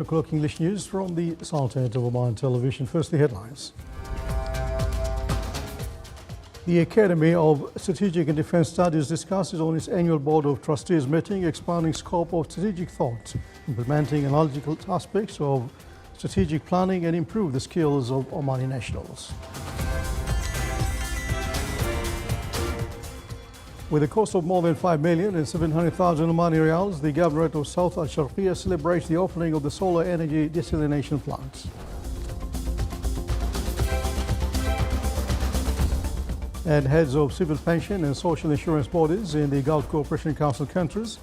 O'clock English news from the Sultanate of Oman television. First, the headlines. The Academy of Strategic and Defence Studies discusses on its annual Board of Trustees meeting expanding scope of strategic thought, implementing analytical aspects of strategic planning and improve the skills of Omani nationals. With a cost of more than 5,700,000 Omani Riyals, the Governorate of South Al-Sharqiyya celebrates the opening of the solar energy desalination plant. And heads of civil pension and social insurance bodies in the Gulf Cooperation Council countries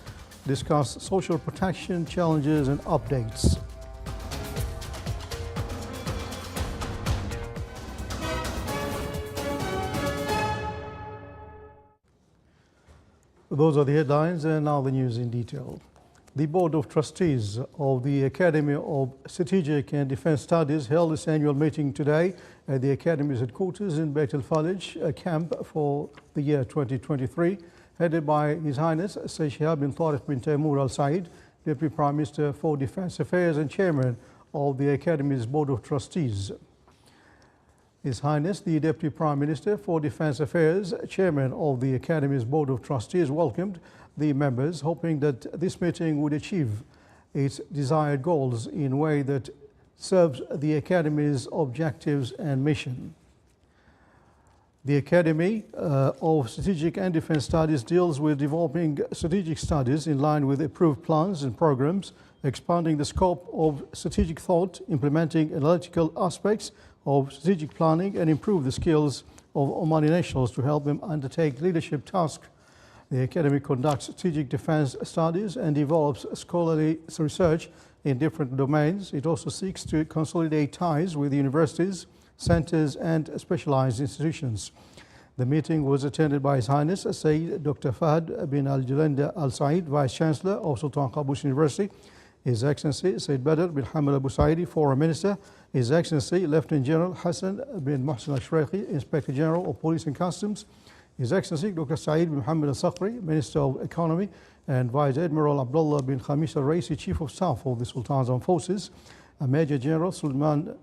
discuss social protection challenges and updates. Those are the headlines, and now the news in detail. The Board of Trustees of the Academy of Strategic and Defence Studies held its annual meeting today at the Academy's headquarters in Beit al-Falij, a camp for the year 2023, headed by His Highness Sheikh Shihab bin Tariq bin Taimur Al Said, Deputy Prime Minister for Defence Affairs and Chairman of the Academy's Board of Trustees. His Highness, the Deputy Prime Minister for Defence Affairs, Chairman of the Academy's Board of Trustees, welcomed the members, hoping that this meeting would achieve its desired goals in a way that serves the Academy's objectives and mission. The Academy of Strategic and Defence Studies deals with developing strategic studies in line with approved plans and programs, expanding the scope of strategic thought, implementing analytical aspects of strategic planning, and improve the skills of Omani nationals to help them undertake leadership tasks. The Academy conducts strategic defence studies and develops scholarly research in different domains. It also seeks to consolidate ties with universities, centres and specialised institutions. The meeting was attended by His Highness Sayyid Dr. Fahd bin Al-Julanda Al Said, Vice Chancellor of Sultan Qaboos University, His Excellency Sayyid Badr bin Hamad Abu Saidi, Foreign Minister, His Excellency Lieutenant General Hassan bin Mohsen Al-Shraikhi, Inspector General of Police and Customs, His Excellency Dr. Saeed bin Mohammed Al-Sakhri, Minister of Economy, and Vice Admiral Abdullah bin Khamis Al-Raisi, Chief of Staff of the Sultan's Armed Forces, Major General Sulman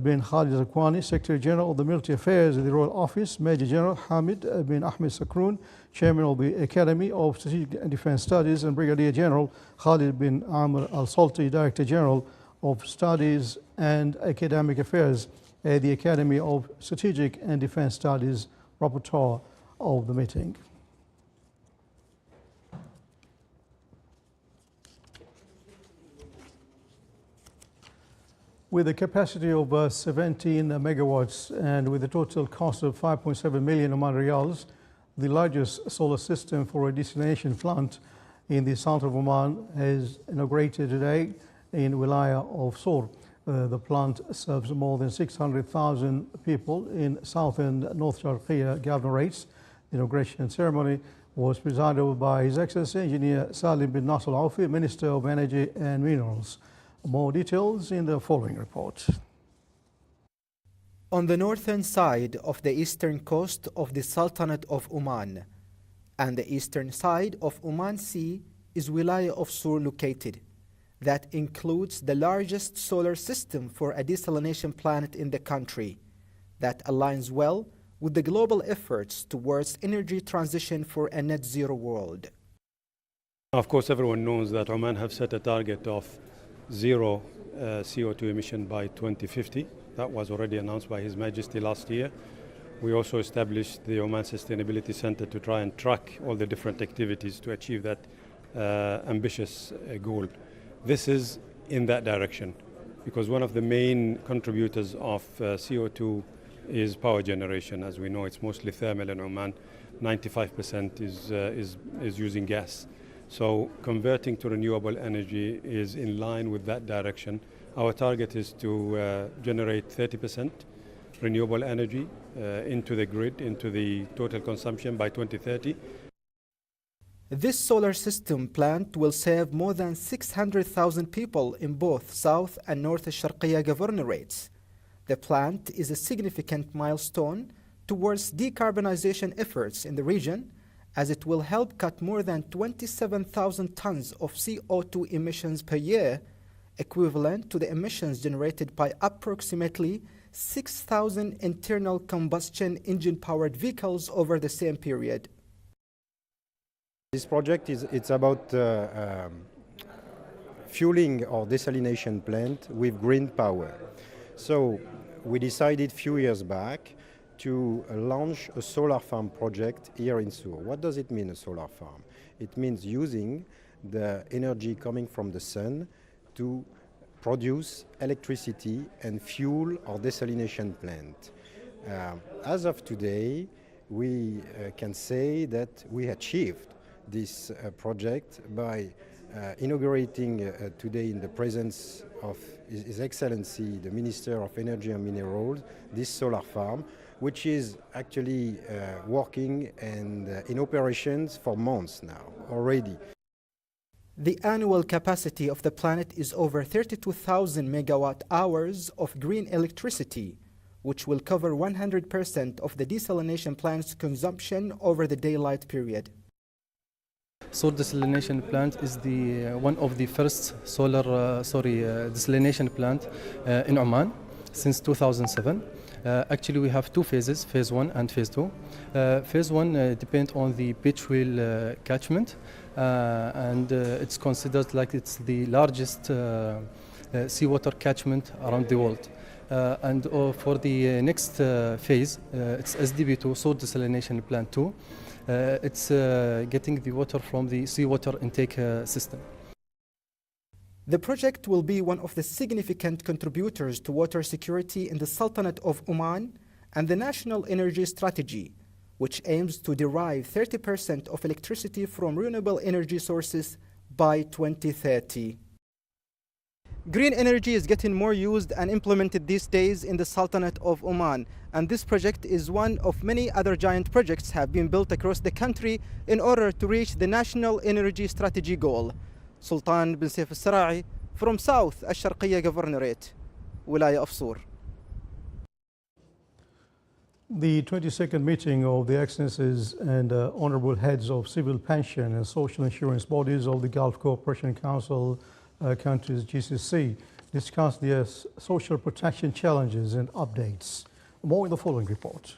bin Khalid Al-Kwani, Secretary General of the Military Affairs of the Royal Office, Major General Hamid bin Ahmed Sakroon, Chairman of the Academy of Strategic and Defence Studies, and Brigadier General Khalid bin Amr Al-Salti, Director General of Studies and Academic Affairs at the Academy of Strategic and Defence Studies, rapporteur of the meeting. With a capacity of 17 megawatts and with a total cost of 5.7 million Oman Riyals, the largest solar system for a desalination plant in the south of Oman is inaugurated today in Wilaya of Sor. The plant serves more than 600,000 people in South and North Sharqiyya governorates. The inauguration ceremony was presided over by His Excellency Engineer Salim bin Nasser Al-Aufi, Minister of Energy and Minerals. More details in the following report. On the northern side of the eastern coast of the Sultanate of Oman and the eastern side of Oman Sea is Wilaya of Sur located. That includes the largest solar system for a desalination plant in the country that aligns well with the global efforts towards energy transition for a net zero world. Of course, everyone knows that Oman have set a target of zero CO2 emission by 2050. That was already announced by His Majesty last year. We also established the Oman Sustainability Center to try and track all the different activities to achieve that ambitious goal. This is in that direction because one of the main contributors of CO2 is power generation. As we know, it's mostly thermal in Oman. 95% is using gas. So converting to renewable energy is in line with that direction. Our target is to generate 30% renewable energy into the grid, into the total consumption by 2030. This solar system plant will serve more than 600,000 people in both South and North Sharqiyya governorates. The plant is a significant milestone towards decarbonization efforts in the region, as it will help cut more than 27,000 tons of CO2 emissions per year equivalent to the emissions generated by approximately 6,000 internal combustion engine-powered vehicles over the same period. This project it's about fueling our desalination plant with green power. So we decided a few years back to launch a solar farm project here in Sur. What does it mean, a solar farm? It means using the energy coming from the sun to produce electricity and fuel our desalination plant. As of today, we can say that we achieved this project by inaugurating today in the presence of His Excellency, the Minister of Energy and Minerals, this solar farm, which is actually working and in operations for months now already. The annual capacity of the plant is over 32,000 megawatt hours of green electricity, which will cover 100% of the desalination plant's consumption over the daylight period. Sur desalination plant is the one of the first desalination plant in Oman since 2007. Actually, we have two phases, phase 1 and phase 2. Phase 1 depends on the pitch wheel catchment, and it's considered like it's the largest seawater catchment around the world. And for the next phase, it's SDP2, Sur desalination plant 2. It's getting the water from the seawater intake system. The project will be one of the significant contributors to water security in the Sultanate of Oman and the National Energy Strategy, which aims to derive 30% of electricity from renewable energy sources by 2030. Green energy is getting more used and implemented these days in the Sultanate of Oman, and this project is one of many other giant projects have been built across the country in order to reach the National Energy Strategy goal. Sultan bin Saif al-Sara'i from South Al-Sharqiyya Governorate, Wilaya of Sur. The 22nd meeting of the Excellencies and Honorable Heads of Civil Pension and Social Insurance Bodies of the Gulf Cooperation Council countries GCC discussed their social protection challenges and updates. More in the following report.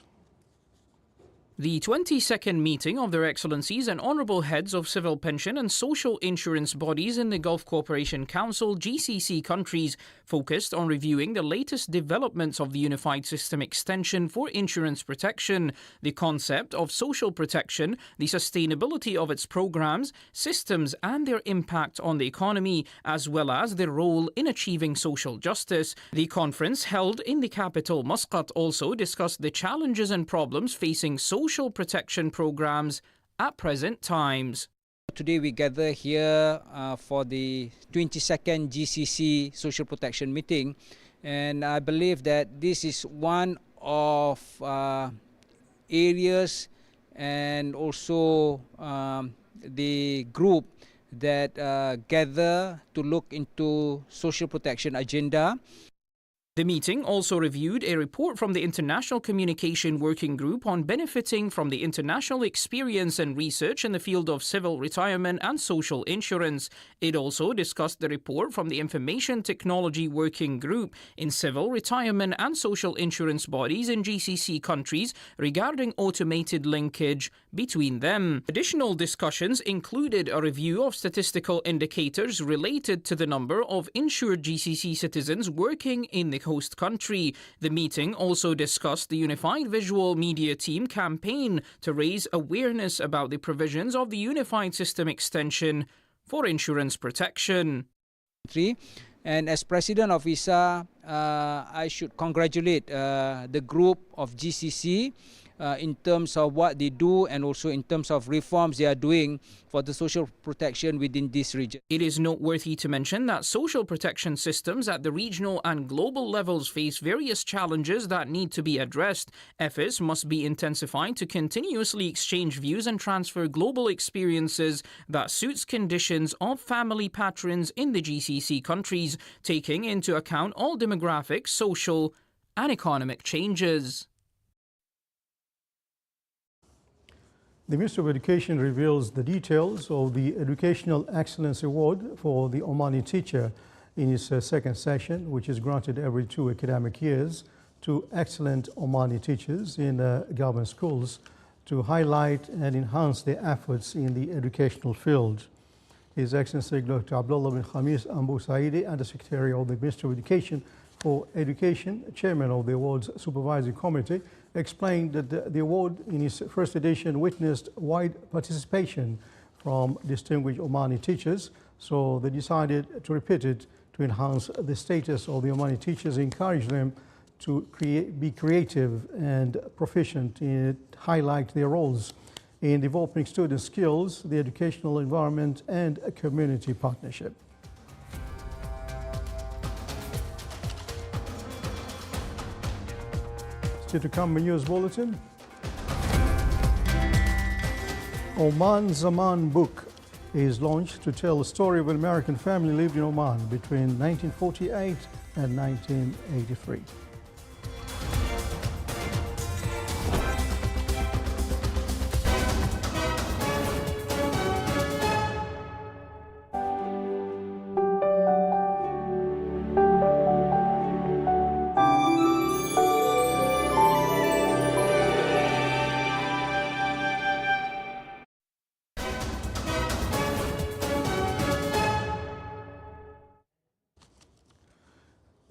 The 22nd meeting of Their Excellencies and Honourable Heads of Civil Pension and Social Insurance Bodies in the Gulf Cooperation Council GCC countries focused on reviewing the latest developments of the Unified System Extension for Insurance Protection, the concept of social protection, the sustainability of its programs, systems and their impact on the economy, as well as their role in achieving social justice. The conference held in the capital Muscat also discussed the challenges and problems facing social protection programs at present times. Today we gather here for the 22nd GCC Social Protection Meeting, and I believe that this is one of areas and also the group that gather to look into social protection agenda. The meeting also reviewed a report from the International Communication Working Group on benefiting from the international experience and research in the field of civil retirement and social insurance. It also discussed the report from the Information Technology Working Group in civil retirement and social insurance bodies in GCC countries regarding automated linkage between them. Additional discussions included a review of statistical indicators related to the number of insured GCC citizens working in the host country. The meeting also discussed the Unified Visual Media Team campaign to raise awareness about the provisions of the Unified System Extension for Insurance Protection. And as President of ISA, I should congratulate the group of GCC in terms of what they do and also in terms of reforms they are doing for the social protection within this region. It is noteworthy to mention that social protection systems at the regional and global levels face various challenges that need to be addressed. Efforts must be intensified to continuously exchange views and transfer global experiences that suits conditions of family patterns in the GCC countries, taking into account all demographic, social and economic changes. The Ministry of Education reveals the details of the Educational Excellence Award for the Omani teacher in its second session, which is granted every 2 academic years to excellent Omani teachers in government schools to highlight and enhance their efforts in the educational field. His Excellency Dr. Abdullah bin Khamis Ambu Saidi, Undersecretary of the Ministry of Education for Education, Chairman of the Awards Supervisory Committee, explained that the award in its first edition witnessed wide participation from distinguished Omani teachers, so they decided to repeat it to enhance the status of the Omani teachers, encourage them to be creative and proficient in highlight their roles in developing student skills, the educational environment, and a community partnership. Still to come, a news bulletin. Oman Zaman book is launched to tell the story of an American family lived in Oman between 1948 and 1983.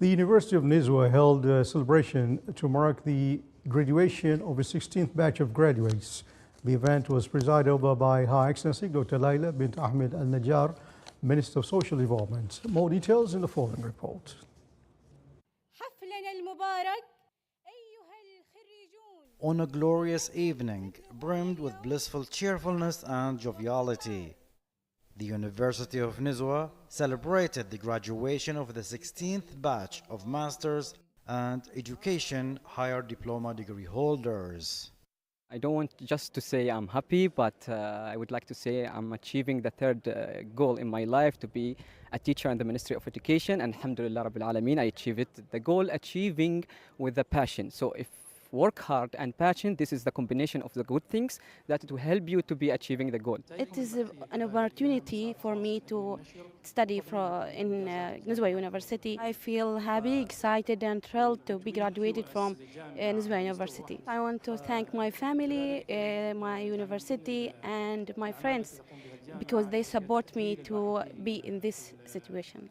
The University of Nizwa held a celebration to mark the graduation of the 16th batch of graduates. The event was presided over by Her Excellency Dr. Laila bint Ahmed Al Najjar, Minister of Social Development. More details in the following report. On a glorious evening, brimmed with blissful cheerfulness and joviality, the University of Nizwa celebrated the graduation of the 16th batch of Masters and Education Higher Diploma degree holders. I don't want just to say I'm happy, but I would like to say I'm achieving the third goal in my life, to be a teacher in the Ministry of Education, and alhamdulillah rabbil alameen, I achieved it. The goal achieving with a passion. So if work hard and passion, this is the combination of the good things that it will help you to be achieving the goal. It is an opportunity for me to study in Nizwa University. I feel happy, excited and thrilled to be graduated from Nizwa University. I want to thank my family, my university and my friends because they support me to be in this situation.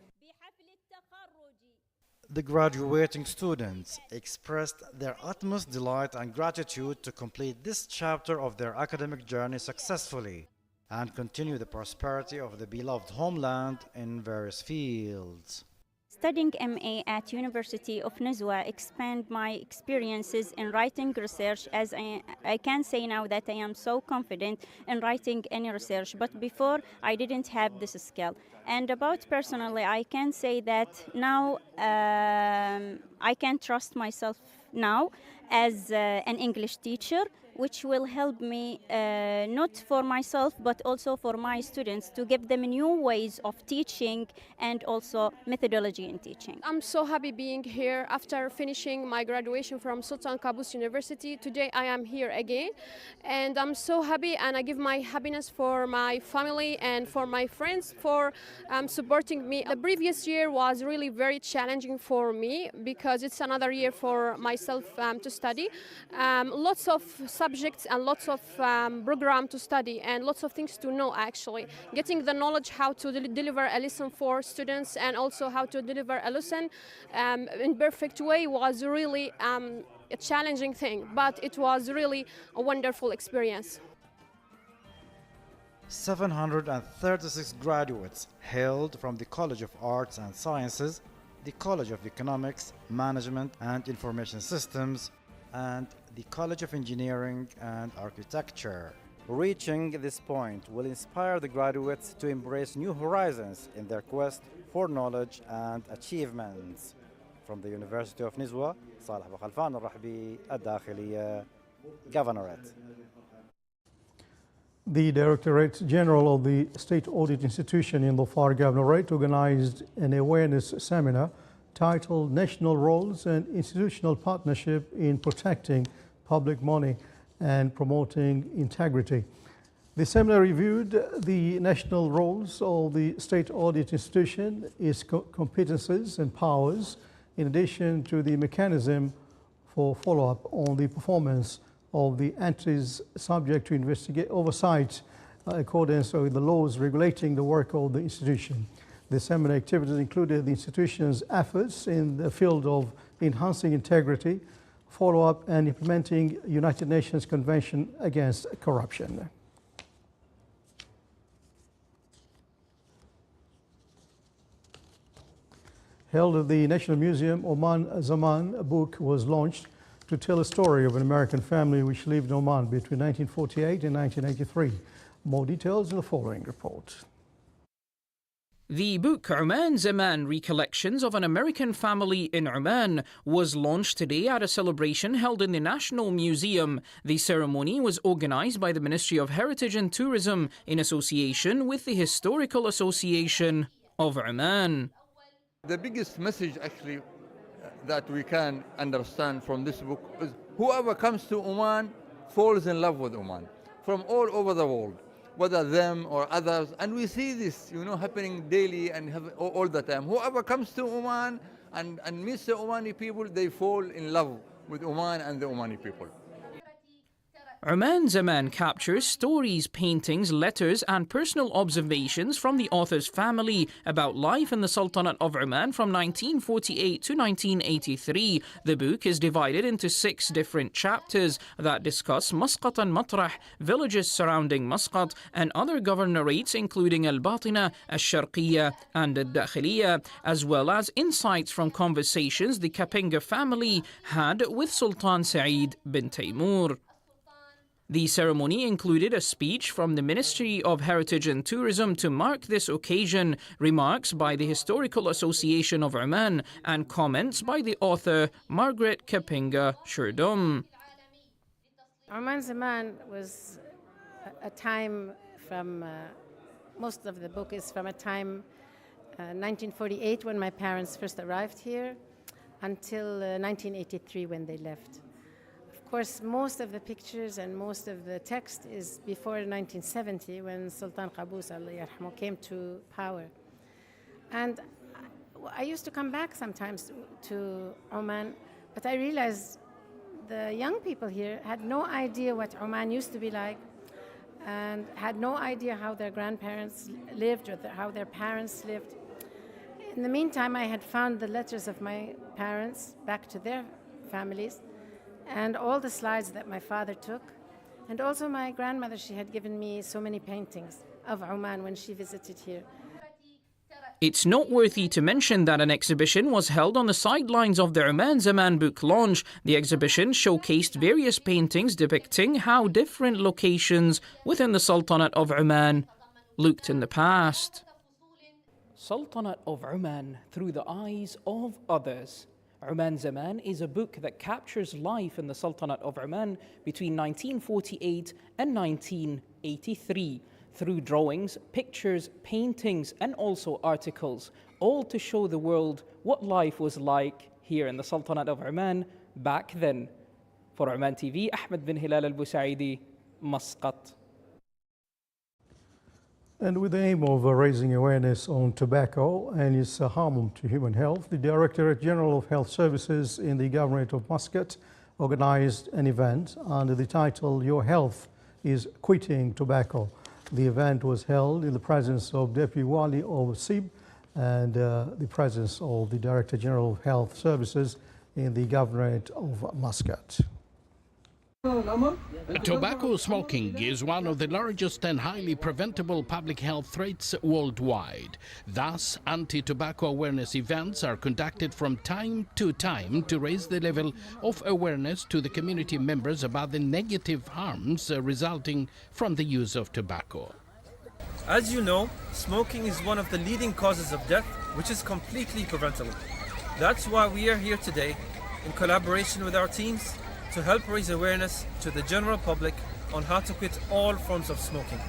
The graduating students expressed their utmost delight and gratitude to complete this chapter of their academic journey successfully and continue the prosperity of the beloved homeland in various fields. Studying MA at University of Nizwa expand my experiences in writing research, as I can say now that I am so confident in writing any research, but before I didn't have this skill. And about personally, I can say that now I can trust myself now as an English teacher, which will help me not for myself but also for my students to give them new ways of teaching and also methodology in teaching. I'm so happy being here after finishing my graduation from Sultan Qaboos University. Today I am here again and I'm so happy, and I give my happiness for my family and for my friends for supporting me. The previous year was really very challenging for me because it's another year for myself to study. Lots of subjects and lots of program to study and lots of things to know actually. Getting the knowledge how to deliver a lesson for students and also how to deliver a lesson in perfect way was really a challenging thing, but it was really a wonderful experience. 736 graduates hailed from the College of Arts and Sciences, the College of Economics, Management and Information Systems, and the College of Engineering and Architecture. Reaching this point will inspire the graduates to embrace new horizons in their quest for knowledge and achievements. From the University of Nizwa, Saleh Bukhalfan al-Rahbi, Al-Dakhiliya, Governorate. The Directorate General of the State Audit Institution in Dhofar Governorate organized an awareness seminar titled National Roles and Institutional Partnership in Protecting Public Money and Promoting Integrity. The seminar reviewed the national roles of the state audit institution, its competences and powers, in addition to the mechanism for follow-up on the performance of the entities subject to oversight accordance with the laws regulating the work of the institution. The seminar activities included the institution's efforts in the field of enhancing integrity, follow-up and implementing United Nations Convention Against Corruption. Held at the National Museum, Oman Zaman, a book was launched to tell a story of an American family which lived in Oman between 1948 and 1983. More details in the following report. The book Oman Zaman Recollections of an American Family in Oman was launched today at a celebration held in the National Museum. The ceremony was organized by the Ministry of Heritage and Tourism in association with the Historical Association of Oman. The biggest message actually that we can understand from this book is whoever comes to Oman falls in love with Oman from all over the world, whether them or others, and we see this, happening daily and all the time. Whoever comes to Oman and meets the Omani people, they fall in love with Oman and the Omani people. Oman Zaman captures stories, paintings, letters and personal observations from the author's family about life in the Sultanate of Oman from 1948 to 1983. The book is divided into 6 different chapters that discuss Muscat and Matrah, villages surrounding Muscat, and other governorates including Al-Batina, Al-Sharqiyya and Al-Dakhiliyya, as well as insights from conversations the Kapinga family had with Sultan Saeed bin Taymur. The ceremony included a speech from the Ministry of Heritage and Tourism to mark this occasion, remarks by the Historical Association of Oman, and comments by the author Margaret Kapinga Shurdum. Oman Zaman was a time from, most of the book is from a time 1948 when my parents first arrived here until 1983 when they left. Of course, most of the pictures and most of the text is before 1970 when Sultan Qaboos came to power. And I used to come back sometimes to Oman, but I realized the young people here had no idea what Oman used to be like and had no idea how their grandparents lived or how their parents lived. In the meantime, I had found the letters of my parents back to their families, and all the slides that my father took. And also my grandmother, she had given me so many paintings of Oman when she visited here. It's noteworthy to mention that an exhibition was held on the sidelines of the Oman Zaman book launch. The exhibition showcased various paintings depicting how different locations within the Sultanate of Oman looked in the past. Sultanate of Oman through the eyes of others. Oman Zaman is a book that captures life in the Sultanate of Oman between 1948 and 1983 through drawings, pictures, paintings, and also articles, all to show the world what life was like here in the Sultanate of Oman back then. For Oman TV, Ahmed bin Hilal al-Busaidi, Muscat. And with the aim of raising awareness on tobacco and its harm to human health, the Directorate General of Health Services in the Governorate of Muscat organized an event under the title Your Health is Quitting Tobacco. The event was held in the presence of Deputy Wali of SIB and the presence of the Director General of Health Services in the Governorate of Muscat. Tobacco smoking is one of the largest and highly preventable public health threats worldwide. Thus, anti-tobacco awareness events are conducted from time to time to raise the level of awareness to the community members about the negative harms resulting from the use of tobacco. As you know, smoking is one of the leading causes of death, which is completely preventable. That's why we are here today, in collaboration with our teams, to help raise awareness to the general public on how to quit all forms of smoking.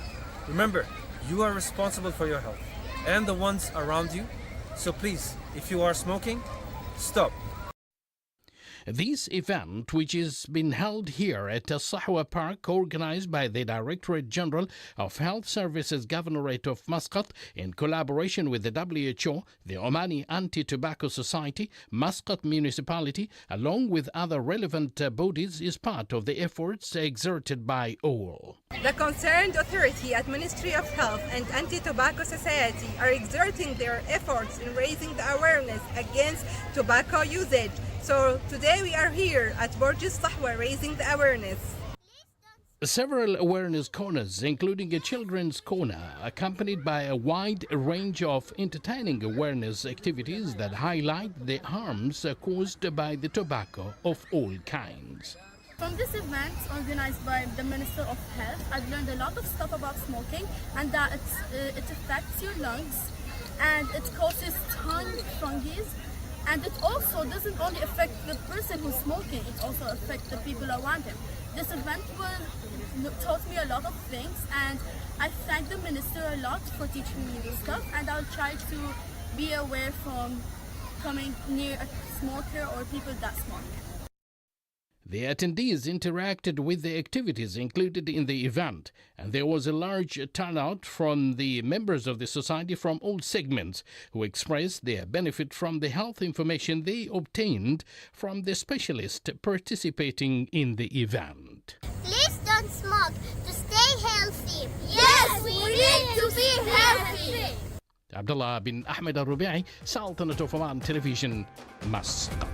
Remember, you are responsible for your health and the ones around you, so please, if you are smoking, stop. This event, which has been held here at Sahwa Park, organized by the Directorate General of Health Services Governorate of Muscat in collaboration with the WHO, the Omani Anti-Tobacco Society, Muscat Municipality, along with other relevant bodies, is part of the efforts exerted by all. The concerned authority at Ministry of Health and Anti-Tobacco Society are exerting their efforts in raising the awareness against tobacco usage. So today we are here at Borges Sahwa raising the awareness. Several awareness corners, including a children's corner, accompanied by a wide range of entertaining awareness activities that highlight the harms caused by the tobacco of all kinds. From this event organized by the Minister of Health, I've learned a lot of stuff about smoking and that it affects your lungs and it causes tongue fungi. And it also doesn't only affect the person who's smoking, it also affects the people around him. This event taught me a lot of things, and I thank the minister a lot for teaching me this stuff, and I'll try to be aware from coming near a smoker or people that smoke. The attendees interacted with the activities included in the event, and there was a large turnout from the members of the society from all segments who expressed their benefit from the health information they obtained from the specialists participating in the event. Please don't smoke to stay healthy. Yes, we need to be healthy. Abdullah bin Ahmed al-Rubi'i, Sultanate of Oman Television, Muscat.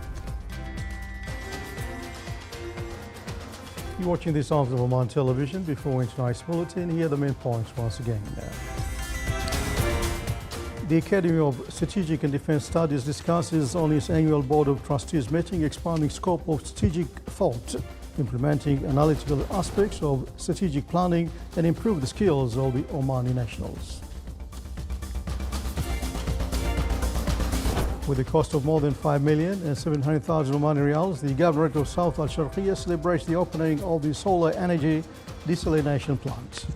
You're watching this on Oman Television. Before tonight's bulletin, here are the main points once again. The Academy of Strategic and Defence Studies discusses on its annual Board of Trustees meeting expanding scope of strategic thought, implementing analytical aspects of strategic planning and improve the skills of the Omani nationals. With a cost of more than 5,700,000 Omani riyals, the Governorate of South Al-Sharqiyya celebrates the opening of the solar energy desalination plant.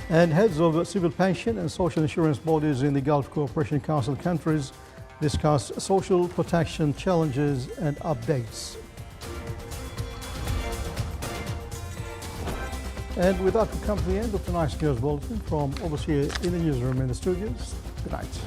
And heads of civil pension and social insurance bodies in the Gulf Cooperation Council countries discuss social protection challenges and updates. And with that, we come to the end of tonight's news bulletin from over here in the newsroom in the studios. Good night.